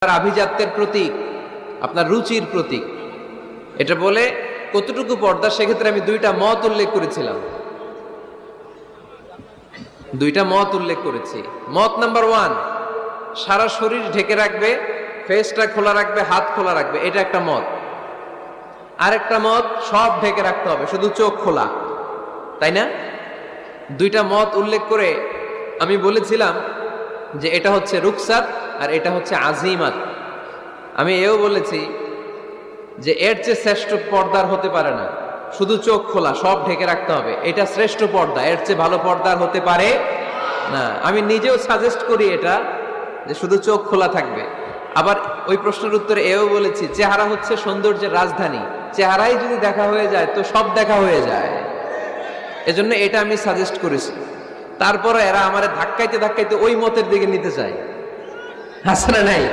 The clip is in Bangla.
আপনার আভিজাত্যের প্রতীক, আপনার রুচির প্রতীক। এটা বলে কতটুকু পর্দা, সেক্ষেত্রে আমি দুইটা মত উল্লেখ করেছিলাম। মত নাম্বার 1, সারা শরীর ঢেকে রাখবে, ফেসটা খোলা রাখবে, হাত খোলা রাখবে, এটা একটা মত। আরেকটা মত, সব ঢেকে রাখতে হবে, শুধু চোখ খোলা, তাই না? দুইটা মত উল্লেখ করে আমি বলেছিলাম যে এটা হচ্ছে রুকসাত আর এটা হচ্ছে আজিমাত। আমি এও বলেছি যে এর চেয়ে শ্রেষ্ঠ পর্দার হতে পারে না, শুধু চোখ খোলা, সব ঢেকে রাখতে হবে, এটা শ্রেষ্ঠ পর্দা, এর চেয়ে ভালো পর্দার হতে পারে না। আমি নিজেও সাজেস্ট করি এটা, যে শুধু চোখ খোলা থাকবে। আবার ওই প্রশ্নের উত্তরে এও বলেছি চেহারা হচ্ছে সৌন্দর্যের রাজধানী, চেহারাই যদি দেখা হয়ে যায় তো সব দেখা হয়ে যায়, এজন্য এটা আমি সাজেস্ট করেছি। তারপরে এরা আমারে ধাক্কাইতে ধাক্কাইতে ওই মতের দিকে নিতে চায়, আছে না নাই?